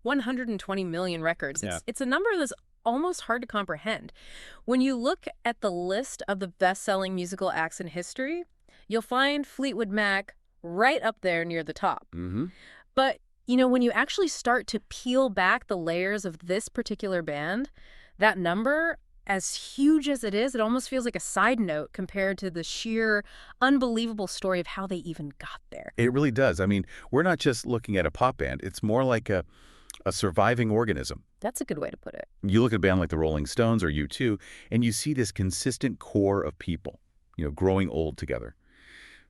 120 million records. Yeah. It's a number that's almost hard to comprehend. When you look at the list of the best-selling musical acts in history, you'll find Fleetwood Mac right up there near the top. Mm-hmm. But, when you actually start to peel back the layers of this particular band, that number, as huge as it is, it almost feels like a side note compared to the sheer, unbelievable story of how they even got there. It really does. I mean, we're not just looking at a pop band. It's more like a surviving organism. That's a good way to put it. You look at a band like the Rolling Stones or U2, and you see this consistent core of people, growing old together.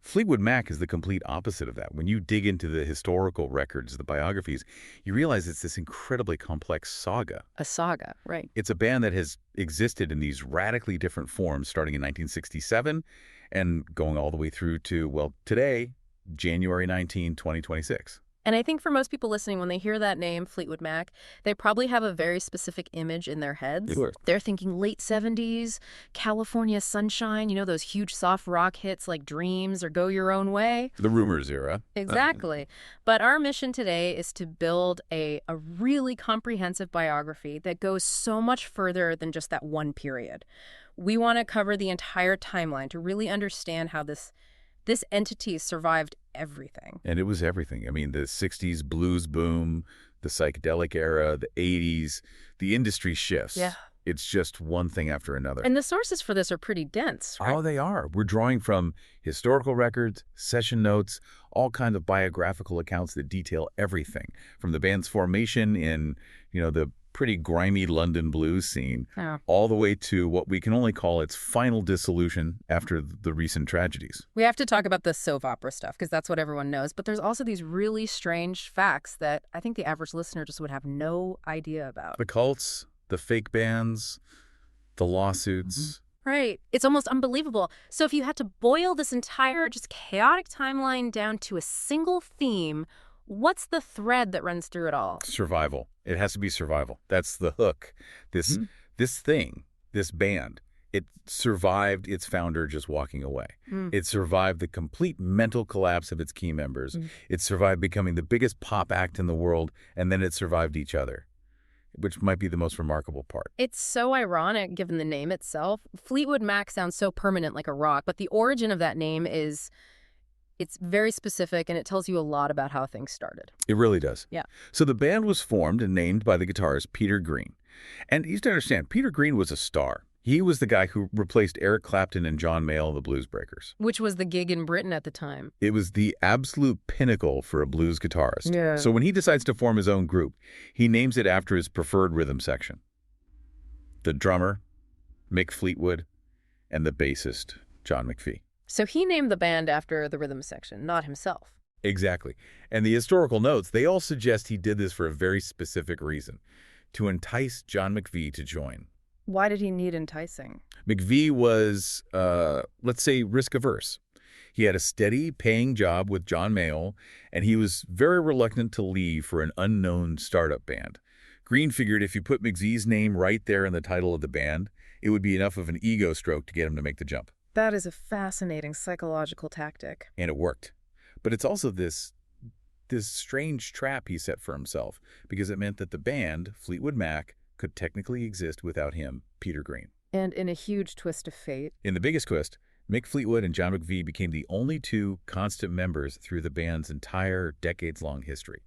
Fleetwood Mac is the complete opposite of that. When you dig into the historical records, the biographies, you realize it's this incredibly complex saga. A saga, right. It's a band that has existed in these radically different forms starting in 1967 and going all the way through to, today, January 19, 2026. And I think for most people listening, when they hear that name, Fleetwood Mac, they probably have a very specific image in their heads. Sure. They're thinking late 70s, California Sunshine, those huge soft rock hits like Dreams or Go Your Own Way. The Rumours era. Exactly. But our mission today is to build a really comprehensive biography that goes so much further than just that one period. We want to cover the entire timeline to really understand how this entity survived everything. And it was everything. I mean, the 60s blues boom, the psychedelic era, the 80s, the industry shifts. Yeah. It's just one thing after another. And the sources for this are pretty dense, right? Oh, they are. We're drawing from historical records, session notes, all kinds of biographical accounts that detail everything, from the band's formation in, the pretty grimy London blues scene, all the way to what we can only call its final dissolution after the recent tragedies. We have to talk about the soap opera stuff because that's what everyone knows, but there's also these really strange facts that I think the average listener just would have no idea about. The cults, the fake bands, the lawsuits. Right. It's almost unbelievable. So if you had to boil this entire just chaotic timeline down to a single theme, what's the thread that runs through it all? Survival. It has to be survival. That's the hook. This thing, this band, it survived its founder just walking away. It survived the complete mental collapse of its key members. It survived becoming the biggest pop act in the world, and then it survived each other, which might be the most remarkable part. It's so ironic given the name itself. Fleetwood Mac sounds so permanent like a rock, but the origin of that name it's very specific, and it tells you a lot about how things started. It really does. Yeah. So the band was formed and named by the guitarist Peter Green. And you have to understand, Peter Green was a star. He was the guy who replaced Eric Clapton and John Mayall, the Blues Breakers. Which was the gig in Britain at the time. It was the absolute pinnacle for a blues guitarist. Yeah. So when he decides to form his own group, he names it after his preferred rhythm section. The drummer, Mick Fleetwood, and the bassist, John McVie. So he named the band after the rhythm section, not himself. Exactly. And the historical notes, they all suggest he did this for a very specific reason, to entice John McVie to join. Why did he need enticing? McVie was, let's say, risk-averse. He had a steady, paying job with John Mayall, and he was very reluctant to leave for an unknown startup band. Green figured if you put McVie's name right there in the title of the band, it would be enough of an ego stroke to get him to make the jump. That is a fascinating psychological tactic. And it worked. But it's also this strange trap he set for himself, because it meant that the band, Fleetwood Mac, could technically exist without him, Peter Green. And in a huge twist of fate. In the biggest twist, Mick Fleetwood and John McVie became the only two constant members through the band's entire decades-long history.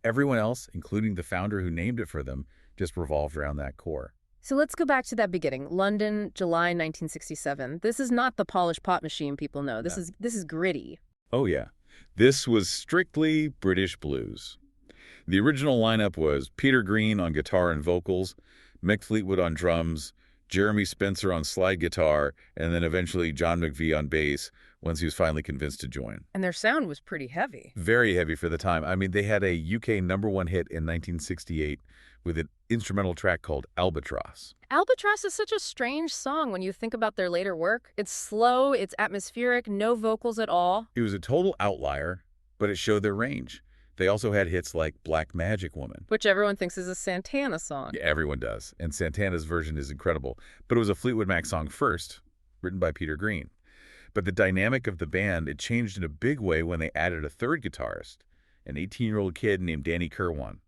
Everyone else, including the founder who named it for them, just revolved around that core. So let's go back to that beginning. London, July 1967. This is not the polished pop machine people know. This is gritty. Oh, yeah. This was strictly British blues. The original lineup was Peter Green on guitar and vocals, Mick Fleetwood on drums, Jeremy Spencer on slide guitar, and then eventually John McVie on bass once he was finally convinced to join. And their sound was pretty heavy. Very heavy for the time. I mean, they had a UK #1 hit in 1968 with an instrumental track called Albatross. Albatross is such a strange song when you think about their later work. It's slow, it's atmospheric, no vocals at all. It was a total outlier, but it showed their range. They also had hits like Black Magic Woman, which everyone thinks is a Santana song. Yeah, everyone does. And Santana's version is incredible. But it was a Fleetwood Mac song first, written by Peter Green. But the dynamic of the band, it changed in a big way when they added a third guitarist, an 18-year-old kid named Danny Kirwan.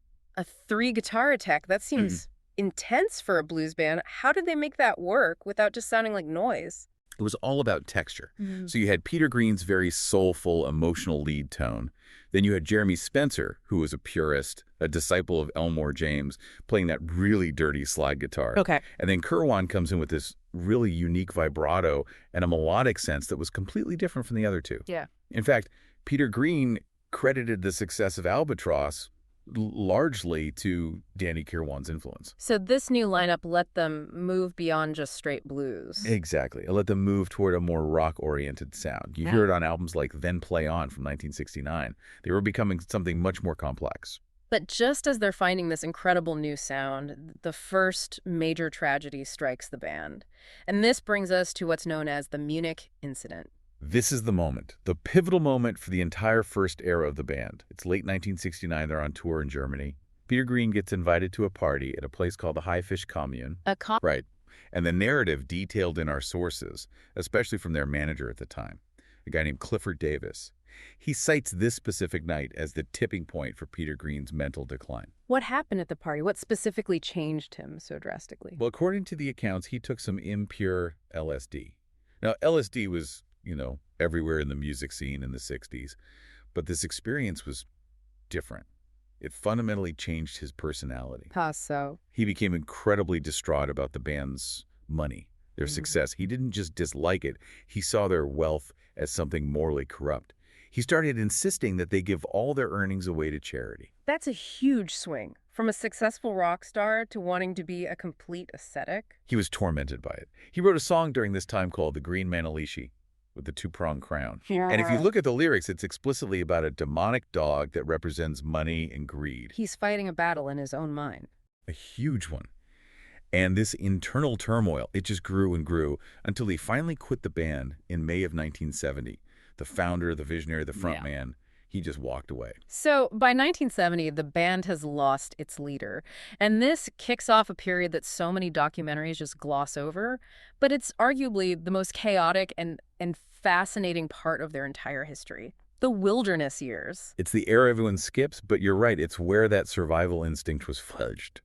A 3-guitar attack, that seems intense for a blues band. How did they make that work without just sounding like noise? It was all about texture. Mm. So you had Peter Green's very soulful, emotional lead tone. Then you had Jeremy Spencer, who was a purist, a disciple of Elmore James, playing that really dirty slide guitar. Okay. And then Kirwan comes in with this really unique vibrato and a melodic sense that was completely different from the other two. Yeah. In fact, Peter Green credited the success of Albatross largely to Danny Kirwan's influence. So this new lineup let them move beyond just straight blues. Exactly. It let them move toward a more rock-oriented sound. You hear it on albums like Then Play On from 1969. They were becoming something much more complex. But just as they're finding this incredible new sound, the first major tragedy strikes the band. And this brings us to what's known as the Munich incident. This is the moment, the pivotal moment for the entire first era of the band. It's late 1969. They're on tour in Germany. Peter Green gets invited to a party at a place called the Haifisch Commune. Right. And the narrative detailed in our sources, especially from their manager at the time, a guy named Clifford Davis. He cites this specific night as the tipping point for Peter Green's mental decline. What happened at the party? What specifically changed him so drastically? Well, according to the accounts, he took some impure LSD. Now, LSD was, everywhere in the music scene in the 60s, but this experience was different. It fundamentally changed his personality. How so? He became incredibly distraught about the band's money, their success. He didn't just dislike it. He saw their wealth as something morally corrupt. He started insisting that they give all their earnings away to charity. That's a huge swing. From a successful rock star to wanting to be a complete ascetic. He was tormented by it. He wrote a song during this time called The Green Manalishi, with the two-pronged crown. Yeah. And if you look at the lyrics, it's explicitly about a demonic dog that represents money and greed. He's fighting a battle in his own mind. A huge one. And this internal turmoil, it just grew and grew until he finally quit the band in May of 1970. The founder, the visionary, the front man, he just walked away. So by 1970, the band has lost its leader. And this kicks off a period that so many documentaries just gloss over. But it's arguably the most chaotic and fascinating part of their entire history. The wilderness years. It's the era everyone skips, but you're right. It's where that survival instinct was fudged.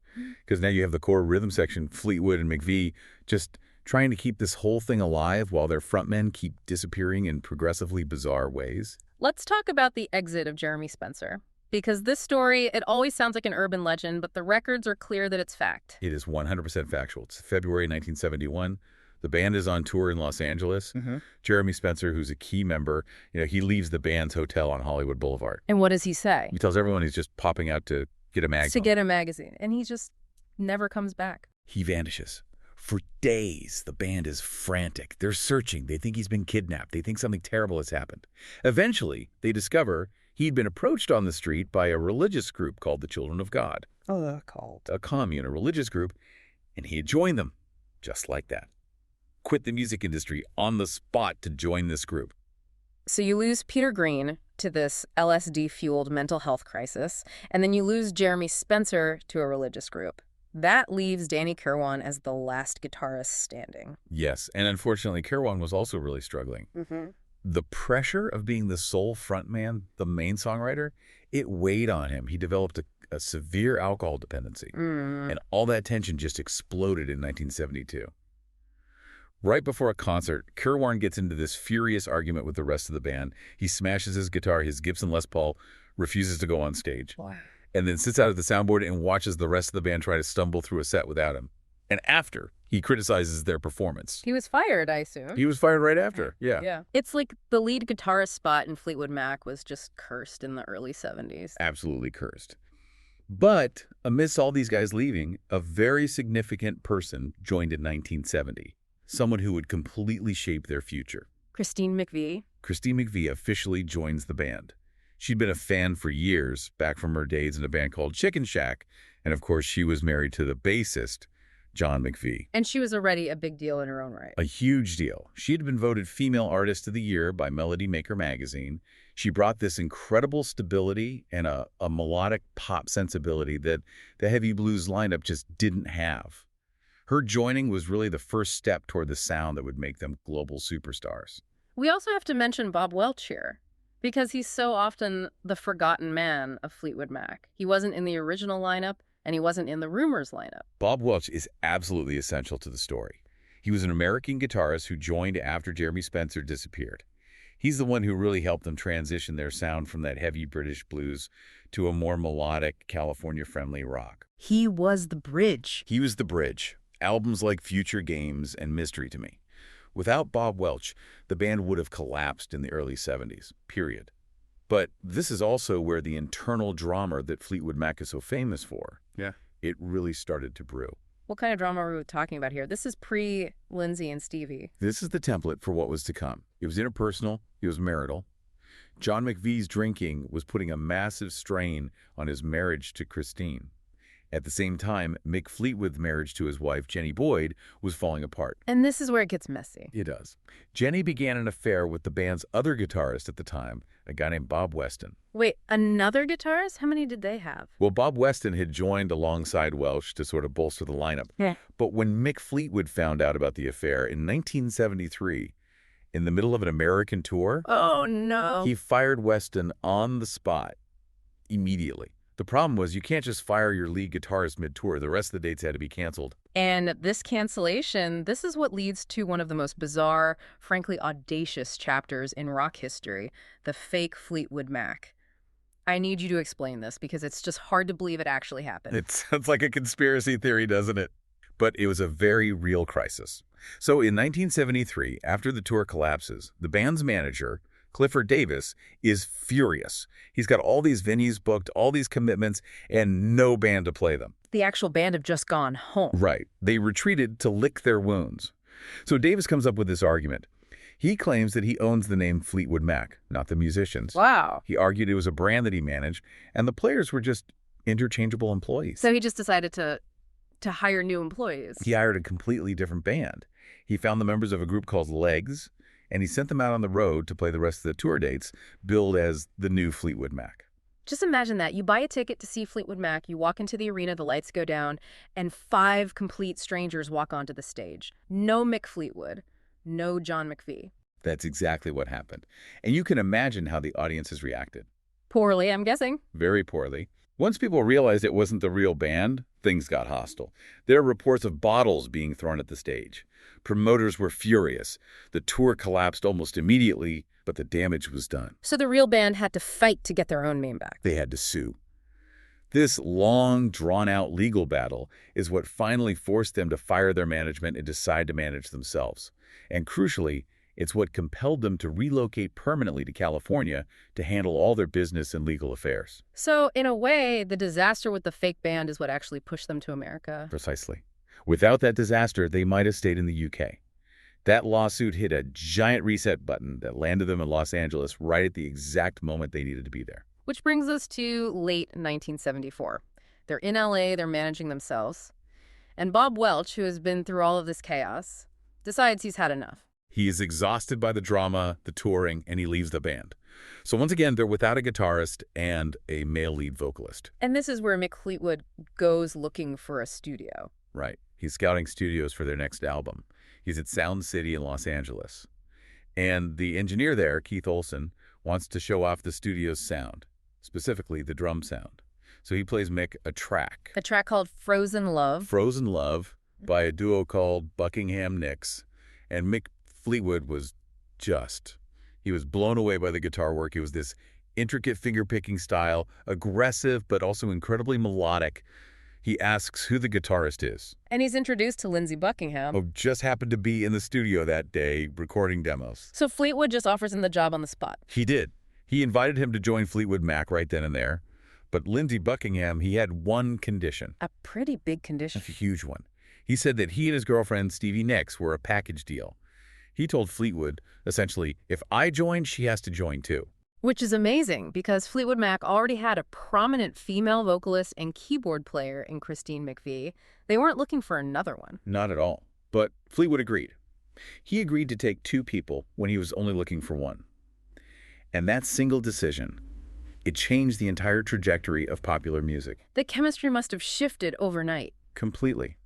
Because now you have the core rhythm section, Fleetwood and McVie, just trying to keep this whole thing alive while their frontmen keep disappearing in progressively bizarre ways. Let's talk about the exit of Jeremy Spencer. Because this story, it always sounds like an urban legend, but the records are clear that it's fact. It is 100% factual. It's February 1971. The band is on tour in Los Angeles. Jeremy Spencer, who's a key member, he leaves the band's hotel on Hollywood Boulevard. And what does he say? He tells everyone he's just popping out to get a magazine. To get a magazine. And he just never comes back. He vanishes. For days, the band is frantic. They're searching. They think he's been kidnapped. They think something terrible has happened. Eventually, they discover he'd been approached on the street by a religious group called the Children of God. Oh, a cult. A commune, a religious group, and he had joined them, just like that. Quit the music industry on the spot to join this group. So you lose Peter Green to this LSD-fueled mental health crisis, and then you lose Jeremy Spencer to a religious group. That leaves Danny Kirwan as the last guitarist standing. Yes, and unfortunately, Kirwan was also really struggling. The pressure of being the sole frontman, the main songwriter, it weighed on him. He developed a severe alcohol dependency, and all that tension just exploded in 1972. Right before a concert, Kirwan gets into this furious argument with the rest of the band. He smashes his guitar, his Gibson Les Paul, refuses to go on stage. Wow. And then sits out at the soundboard and watches the rest of the band try to stumble through a set without him. And after, he criticizes their performance. He was fired, I assume. He was fired right after, yeah. It's like the lead guitarist spot in Fleetwood Mac was just cursed in the early 70s. Absolutely cursed. But amidst all these guys leaving, a very significant person joined in 1970. Someone who would completely shape their future. Christine McVie. Christine McVie officially joins the band. She'd been a fan for years, back from her days in a band called Chicken Shack, and of course she was married to the bassist, John McVie. And she was already a big deal in her own right. A huge deal. She had been voted Female Artist of the Year by Melody Maker magazine. She brought this incredible stability and a melodic pop sensibility that the heavy blues lineup just didn't have. Her joining was really the first step toward the sound that would make them global superstars. We also have to mention Bob Welch here, Because he's so often the forgotten man of Fleetwood Mac. He wasn't in the original lineup, and he wasn't in the Rumours lineup. Bob Welch is absolutely essential to the story. He was an American guitarist who joined after Jeremy Spencer disappeared. He's the one who really helped them transition their sound from that heavy British blues to a more melodic, California-friendly rock. He was the bridge. He was the bridge. Albums like Future Games and Mystery to me. Without Bob Welch, the band would have collapsed in the early 70s, period. But this is also where the internal drama that Fleetwood Mac is so famous for, it really started to brew. What kind of drama are we talking about here? This is pre-Lindsey and Stevie. This is the template for what was to come. It was interpersonal. It was marital. John McVie's drinking was putting a massive strain on his marriage to Christine. At the same time, Mick Fleetwood's marriage to his wife, Jenny Boyd, was falling apart. And this is where it gets messy. It does. Jenny began an affair with the band's other guitarist at the time, a guy named Bob Weston. Wait, another guitarist? How many did they have? Well, Bob Weston had joined alongside Welch to sort of bolster the lineup. Yeah. But when Mick Fleetwood found out about the affair in 1973, in the middle of an American tour, oh no, he fired Weston on the spot immediately. The problem was you can't just fire your lead guitarist mid-tour. The rest of the dates had to be canceled. And this cancellation, this is what leads to one of the most bizarre, frankly audacious chapters in rock history, the fake Fleetwood Mac. I need you to explain this because it's just hard to believe it actually happened. It sounds like a conspiracy theory, doesn't it? But it was a very real crisis. So in 1973, after the tour collapses, the band's manager, Clifford Davis, is furious. He's got all these venues booked, all these commitments, and no band to play them. The actual band have just gone home. Right. They retreated to lick their wounds. So Davis comes up with this argument. He claims that he owns the name Fleetwood Mac, not the musicians. Wow. He argued it was a brand that he managed, and the players were just interchangeable employees. So he just decided to hire new employees. He hired a completely different band. He found the members of a group called Legs, and he sent them out on the road to play the rest of the tour dates, billed as the new Fleetwood Mac. Just imagine that. You buy a ticket to see Fleetwood Mac, you walk into the arena, the lights go down, and 5 complete strangers walk onto the stage. No Mick Fleetwood, no John McVie. That's exactly what happened. And you can imagine how the audiences reacted. Poorly, I'm guessing. Very poorly. Once people realized it wasn't the real band, things got hostile. There are reports of bottles being thrown at the stage. Promoters were furious. The tour collapsed almost immediately, but the damage was done. So the real band had to fight to get their own name back. They had to sue. This long, drawn-out legal battle is what finally forced them to fire their management and decide to manage themselves. And crucially, it's what compelled them to relocate permanently to California to handle all their business and legal affairs. So, in a way, the disaster with the fake band is what actually pushed them to America. Precisely. Without that disaster, they might have stayed in the UK. That lawsuit hit a giant reset button that landed them in Los Angeles right at the exact moment they needed to be there. Which brings us to late 1974. They're in LA, they're managing themselves. And Bob Welch, who has been through all of this chaos, decides he's had enough. He is exhausted by the drama, the touring, and he leaves the band. So once again, they're without a guitarist and a male lead vocalist. And this is where Mick Fleetwood goes looking for a studio. Right. He's scouting studios for their next album. He's at Sound City in Los Angeles. And the engineer there, Keith Olsen, wants to show off the studio's sound, specifically the drum sound. So he plays Mick a track. A track called Frozen Love. Frozen Love by a duo called Buckingham Nicks. And Mick Fleetwood was he was blown away by the guitar work. It was this intricate finger-picking style, aggressive but also incredibly melodic. He asks who the guitarist is. And he's introduced to Lindsey Buckingham. Who just happened to be in the studio that day recording demos. So Fleetwood just offers him the job on the spot. He did. He invited him to join Fleetwood Mac right then and there. But Lindsey Buckingham, he had one condition. A pretty big condition. A huge one. He said that he and his girlfriend, Stevie Nicks, were a package deal. He told Fleetwood, essentially, if I join, she has to join too. Which is amazing, because Fleetwood Mac already had a prominent female vocalist and keyboard player in Christine McVie. They weren't looking for another one. Not at all. But Fleetwood agreed. He agreed to take 2 people when he was only looking for 1. And that single decision, it changed the entire trajectory of popular music. The chemistry must have shifted overnight. Completely.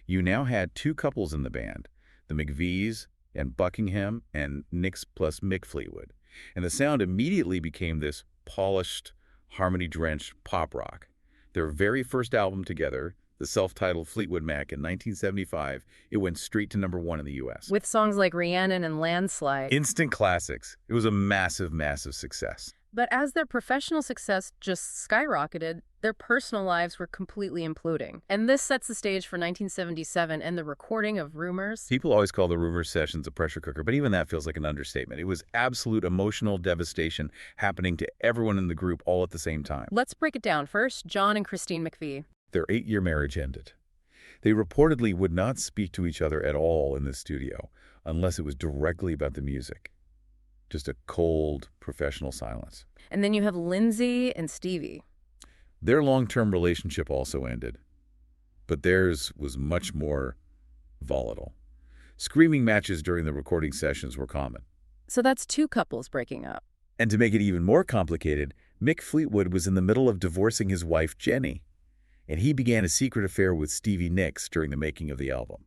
You now had 2 couples in the band, the McVies and Buckingham and Nicks plus Mick Fleetwood. And the sound immediately became this polished, harmony-drenched pop rock. Their very first album together, the self-titled Fleetwood Mac in 1975, it went straight to #1 in the U.S. With songs like Rhiannon and Landslide. Instant classics. It was a massive, massive success. But as their professional success just skyrocketed, their personal lives were completely imploding. And this sets the stage for 1977 and the recording of Rumours. People always call the Rumours sessions a pressure cooker, but even that feels like an understatement. It was absolute emotional devastation happening to everyone in the group all at the same time. Let's break it down. First, John and Christine McVie. Their 8-year marriage ended. They reportedly would not speak to each other at all in the studio unless it was directly about the music. Just a cold, professional silence. And then you have Lindsey and Stevie. Their long-term relationship also ended, but theirs was much more volatile. Screaming matches during the recording sessions were common. So that's two couples breaking up. And to make it even more complicated, Mick Fleetwood was in the middle of divorcing his wife, Jenny, and he began a secret affair with Stevie Nicks during the making of the album.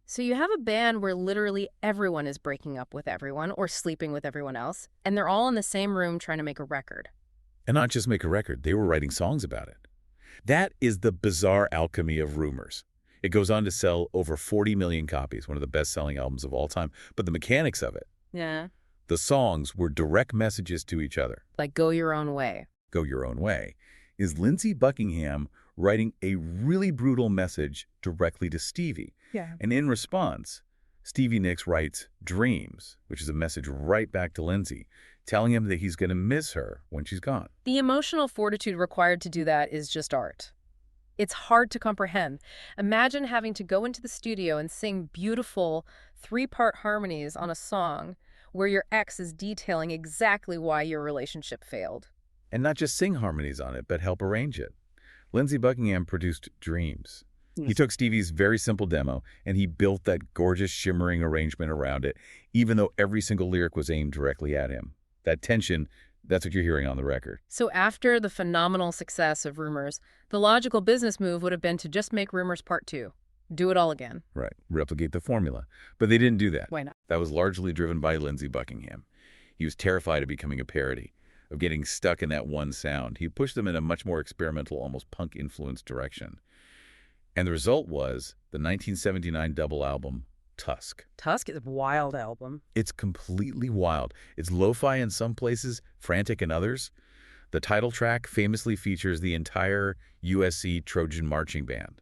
So you have a band where literally everyone is breaking up with everyone or sleeping with everyone else, and they're all in the same room trying to make a record. And not just make a record, they were writing songs about it. That is the bizarre alchemy of Rumours. It goes on to sell over 40 million copies, one of the best-selling albums of all time. But the mechanics of it, Yeah. the songs were direct messages to each other. Like Go Your Own Way. Go Your Own Way is Lindsey Buckingham writing a really brutal message directly to Stevie. Yeah. And in response, Stevie Nicks writes Dreams, which is a message right back to Lindsey, telling him that he's going to miss her when she's gone. The emotional fortitude required to do that is just art. It's hard to comprehend. Imagine having to go into the studio and sing beautiful 3-part harmonies on a song where your ex is detailing exactly why your relationship failed. And not just sing harmonies on it, but help arrange it. Lindsey Buckingham produced Dreams. He took Stevie's very simple demo, and he built that gorgeous, shimmering arrangement around it, even though every single lyric was aimed directly at him. That tension, that's what you're hearing on the record. So after the phenomenal success of Rumours, the logical business move would have been to just make Rumours Part 2. Do it all again. Right, replicate the formula. But they didn't do that. Why not? That was largely driven by Lindsey Buckingham. He was terrified of becoming a parody, of getting stuck in that one sound. He pushed them in a much more experimental, almost punk-influenced direction. And the result was the 1979 double album, Tusk. Tusk is a wild album. It's completely wild. It's lo-fi in some places, frantic in others. The title track famously features the entire USC Trojan Marching Band.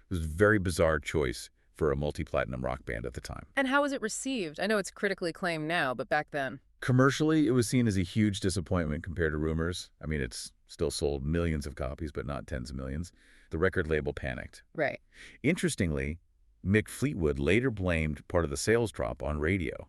It was a very bizarre choice for a multi-platinum rock band at the time. And how was it received? I know it's critically acclaimed now, but back then. Commercially, it was seen as a huge disappointment compared to Rumours. I mean, it's still sold millions of copies, but not tens of millions. The record label panicked. Right. Interestingly, Mick Fleetwood later blamed part of the sales drop on radio.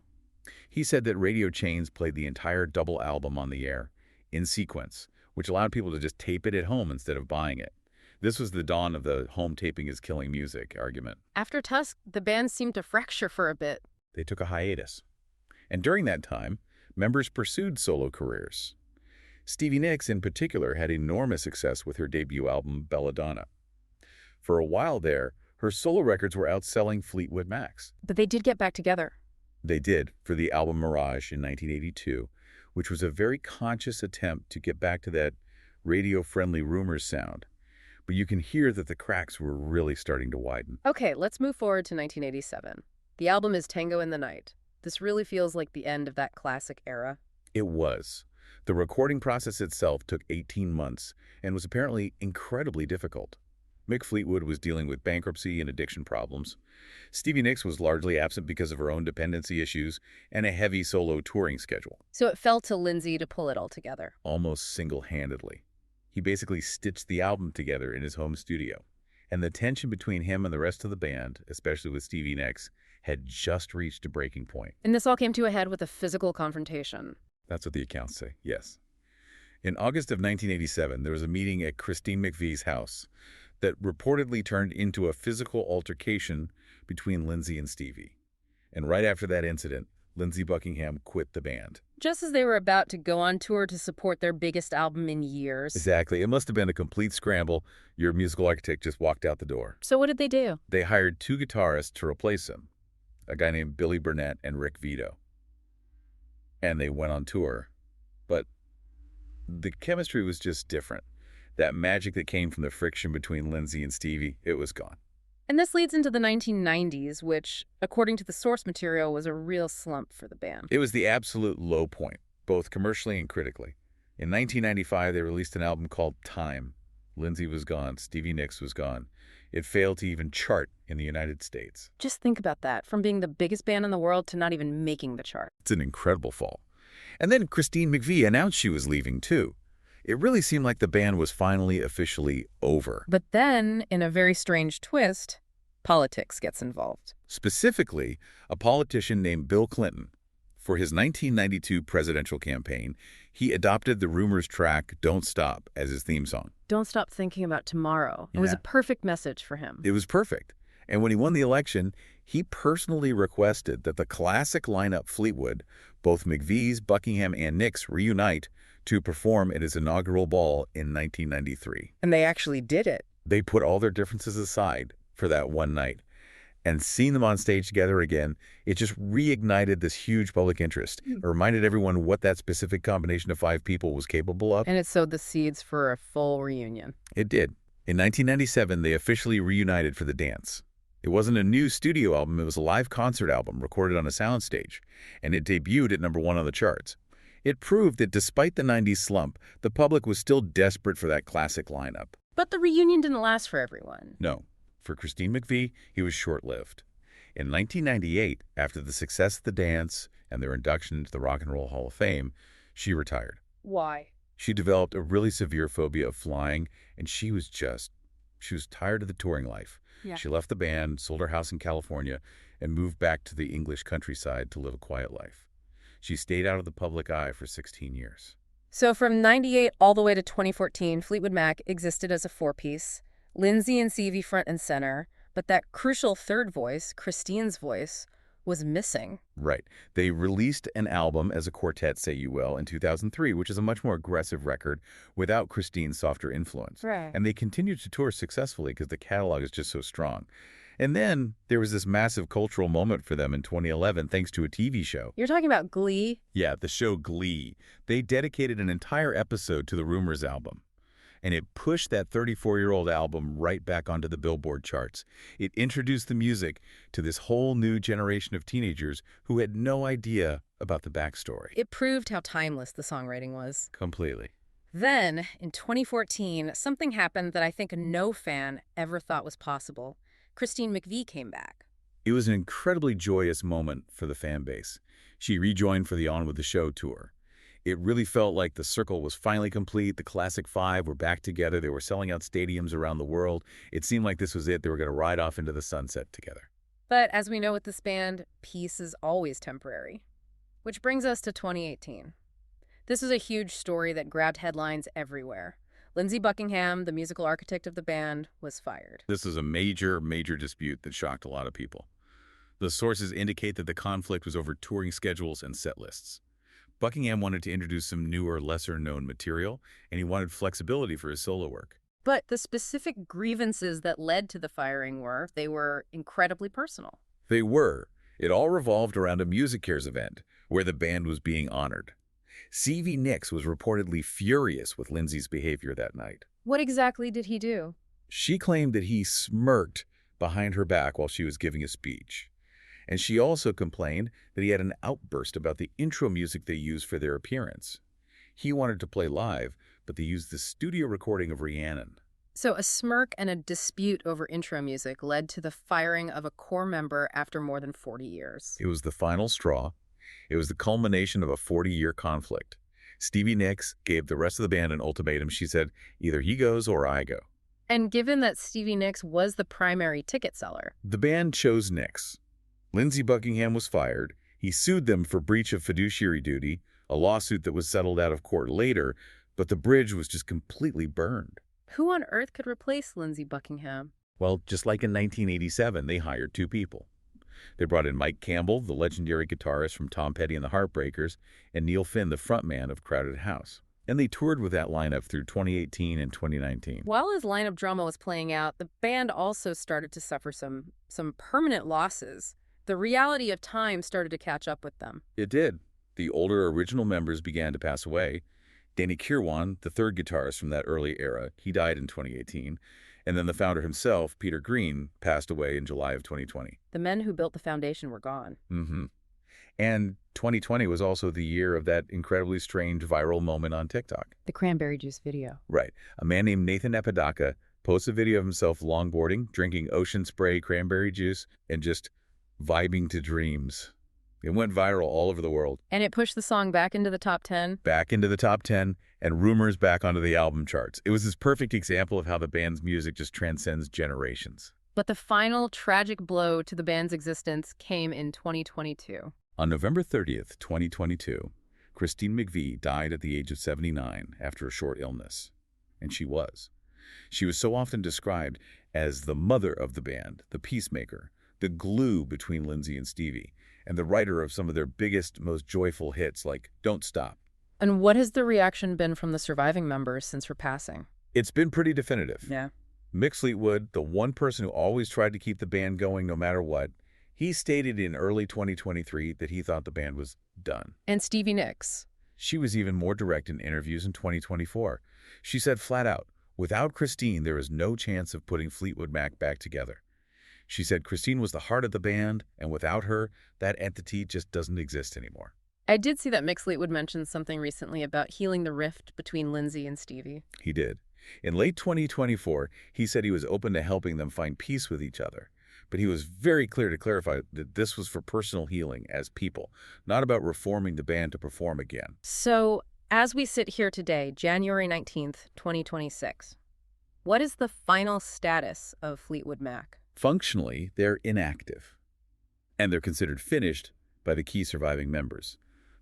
He said that radio chains played the entire double album on the air, in sequence, which allowed people to just tape it at home instead of buying it. This was the dawn of the home taping is killing music argument. After Tusk, the band seemed to fracture for a bit. They took a hiatus. And during that time, members pursued solo careers. Stevie Nicks, in particular, had enormous success with her debut album, Belladonna. For a while there, her solo records were outselling Fleetwood Mac's. But they did get back together. They did, for the album Mirage in 1982, which was a very conscious attempt to get back to that radio-friendly Rumours sound. But you can hear that the cracks were really starting to widen. Okay, let's move forward to 1987. The album is Tango in the Night. This really feels like the end of that classic era. It was. The recording process itself took 18 months and was apparently incredibly difficult. Mick Fleetwood was dealing with bankruptcy and addiction problems. Stevie Nicks was largely absent because of her own dependency issues and a heavy solo touring schedule. So it fell to Lindsey to pull it all together. Almost single-handedly. He basically stitched the album together in his home studio. And the tension between him and the rest of the band, especially with Stevie Nicks, had just reached a breaking point. And this all came to a head with a physical confrontation. That's what the accounts say, yes. In August of 1987, there was a meeting at Christine McVie's house that reportedly turned into a physical altercation between Lindsey and Stevie. And right after that incident, Lindsey Buckingham quit the band. Just as they were about to go on tour to support their biggest album in years. Exactly. It must have been a complete scramble. Your musical architect just walked out the door. So what did they do? They hired 2 guitarists to replace him, a guy named Billy Burnett and Rick Vito. And they went on tour but the chemistry was just different. That magic that came from the friction between Lindsey and Stevie, it was gone. And this leads into the 1990s, which, according to the source material, was a real slump for the band. It was the absolute low point, both commercially and critically. In 1995, they released an album called Time. Lindsey was gone. Stevie Nicks was gone. It failed to even chart in the United States. Just think about that, from being the biggest band in the world to not even making the chart. It's an incredible fall. And then Christine McVie announced she was leaving, too. It really seemed like the band was finally officially over. But then, in a very strange twist, politics gets involved. Specifically, a politician named Bill Clinton. For his 1992 presidential campaign, he adopted the Rumours track Don't Stop as his theme song. Don't stop thinking about tomorrow. It was a perfect message for him. It was perfect. And when he won the election, he personally requested that the classic lineup Fleetwood, both McVie's, Buckingham, and Nicks, reunite to perform at his inaugural ball in 1993. And they actually did it. They put all their differences aside for that one night. And seeing them on stage together again, it just reignited this huge public interest. It reminded everyone what that specific combination of 5 people was capable of. And it sowed the seeds for a full reunion. It did. In 1997, they officially reunited for the dance. It wasn't a new studio album, it was a live concert album recorded on a soundstage, and it debuted at #1 on the charts. It proved that despite the 90s slump, the public was still desperate for that classic lineup. But the reunion didn't last for everyone. No. For Christine McVie, he was short-lived. In 1998, after the success of the dance and their induction into the Rock and Roll Hall of Fame, she retired. Why? She developed a really severe phobia of flying, and she was tired of the touring life. Yeah. She left the band, sold her house in California, and moved back to the English countryside to live a quiet life. She stayed out of the public eye for 16 years. So from 98 all the way to 2014, Fleetwood Mac existed as a 4-piece. Lindsey and Stevie front and center, but that crucial third voice, Christine's voice, was missing. Right. They released an album as a quartet, Say You Will, in 2003, which is a much more aggressive record without Christine's softer influence. Right. And they continued to tour successfully because the catalog is just so strong. And then there was this massive cultural moment for them in 2011 thanks to a TV show. You're talking about Glee? Yeah, the show Glee. They dedicated an entire episode to the Rumours album. And it pushed that 34-year-old album right back onto the Billboard charts. It introduced the music to this whole new generation of teenagers who had no idea about the backstory. It proved how timeless the songwriting was. Completely. Then, in 2014, something happened that I think no fan ever thought was possible. Christine McVie came back. It was an incredibly joyous moment for the fan base. She rejoined for the On With the Show tour. It really felt like the circle was finally complete. The Classic Five were back together. They were selling out stadiums around the world. It seemed like this was it. They were going to ride off into the sunset together. But as we know with this band, peace is always temporary. Which brings us to 2018. This was a huge story that grabbed headlines everywhere. Lindsey Buckingham, the musical architect of the band, was fired. This is a major, major dispute that shocked a lot of people. The sources indicate that the conflict was over touring schedules and set lists. Buckingham wanted to introduce some newer, lesser-known material, and he wanted flexibility for his solo work. But the specific grievances that led to the firing were incredibly personal. They were. It all revolved around a Music Cares event, where the band was being honored. Stevie Nicks was reportedly furious with Lindsey's behavior that night. What exactly did he do? She claimed that he smirked behind her back while she was giving a speech. And she also complained that he had an outburst about the intro music they used for their appearance. He wanted to play live, but they used the studio recording of Rhiannon. So a smirk and a dispute over intro music led to the firing of a core member after more than 40 years. It was the final straw. It was the culmination of a 40-year conflict. Stevie Nicks gave the rest of the band an ultimatum. She said, either he goes or I go. And given that Stevie Nicks was the primary ticket seller, the band chose Nicks. Lindsey Buckingham was fired. He sued them for breach of fiduciary duty, a lawsuit that was settled out of court later, but the bridge was just completely burned. who on earth could replace Lindsey Buckingham? Well, just like in 1987, they hired 2 people. They brought in Mike Campbell, the legendary guitarist from Tom Petty and the Heartbreakers, and Neil Finn, the frontman of Crowded House. And they toured with that lineup through 2018 and 2019. While his lineup drama was playing out, the band also started to suffer some permanent losses. The reality of time started to catch up with them. It did. The older original members began to pass away. Danny Kirwan, the third guitarist from that early era, he died in 2018. And then the founder himself, Peter Green, passed away in July of 2020. The men who built the foundation were gone. And 2020 was also the year of that incredibly strange viral moment on TikTok. The cranberry juice video. Right. A man named Nathan Apodaca posts a video of himself longboarding, drinking ocean spray cranberry juice, and just vibing to dreams. It went viral all over the world. And it pushed the song back into the top 10? Back into the top 10, and Rumours back onto the album charts. It was this perfect example of how the band's music just transcends generations. But the final tragic blow to the band's existence came in 2022. On November 30th, 2022, Christine McVie died at the age of 79 after a short illness. And she was. She was so often described as the mother of the band, the peacemaker, the glue between Lindsey and Stevie, and the writer of some of their biggest, most joyful hits like Don't Stop. And what has the reaction been from the surviving members since her passing? It's been pretty definitive. Yeah. Mick Fleetwood, the one person who always tried to keep the band going no matter what, he stated in early 2023 that he thought the band was done. And Stevie Nicks. She was even more direct in interviews in 2024. She said flat out, without Christine, there is no chance of putting Fleetwood Mac back together. She said Christine was the heart of the band, and without her, that entity just doesn't exist anymore. I did see that Mick Fleetwood mentioned something recently about healing the rift between Lindsey and Stevie. He did. In late 2024, he said he was open to helping them find peace with each other. But he was very clear to clarify that this was for personal healing as people, not about reforming the band to perform again. So, as we sit here today, January 19th, 2026, what is the final status of Fleetwood Mac? Functionally, they're inactive, and they're considered finished by the key surviving members.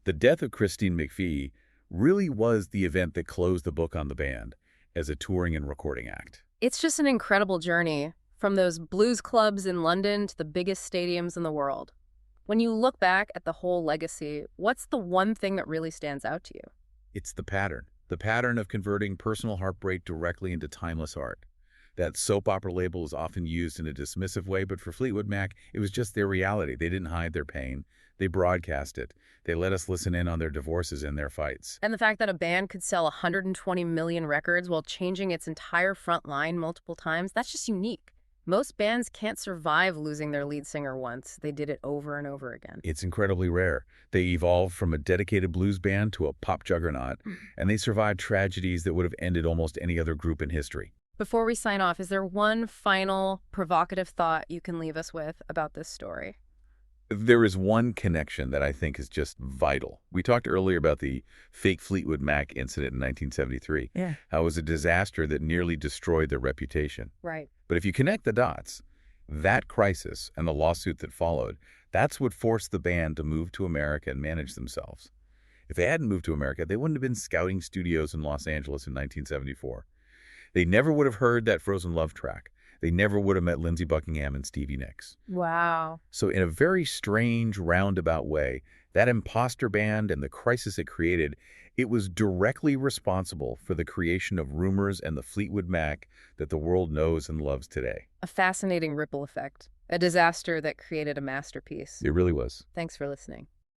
The death of Christine McVie really was the event that closed the book on the band as a touring and recording act. It's just an incredible journey, from those blues clubs in London to the biggest stadiums in the world. When you look back at the whole legacy, what's the one thing that really stands out to you? It's the pattern of converting personal heartbreak directly into timeless art. That soap opera label is often used in a dismissive way, but for Fleetwood Mac, it was just their reality. They didn't hide their pain. They broadcast it. They let us listen in on their divorces and their fights. And the fact that a band could sell 120 million records while changing its entire front line multiple times, that's just unique. Most bands can't survive losing their lead singer once. They did it over and over again. It's incredibly rare. They evolved from a dedicated blues band to a pop juggernaut, and they survived tragedies that would have ended almost any other group in history. Before we sign off, is there one final provocative thought you can leave us with about this story? There is one connection that I think is just vital. We talked earlier about the fake Fleetwood Mac incident in 1973. Yeah. How it was a disaster that nearly destroyed their reputation. Right. But if you connect the dots, that crisis and the lawsuit that followed, that's what forced the band to move to America and manage themselves. If they hadn't moved to America, they wouldn't have been scouting studios in Los Angeles in 1974. They never would have heard that Frozen Love track. They never would have met Lindsey Buckingham and Stevie Nicks. Wow. So in a very strange, roundabout way, that imposter band and the crisis it created, it was directly responsible for the creation of Rumours and the Fleetwood Mac that the world knows and loves today. A fascinating ripple effect. A disaster that created a masterpiece. It really was. Thanks for listening.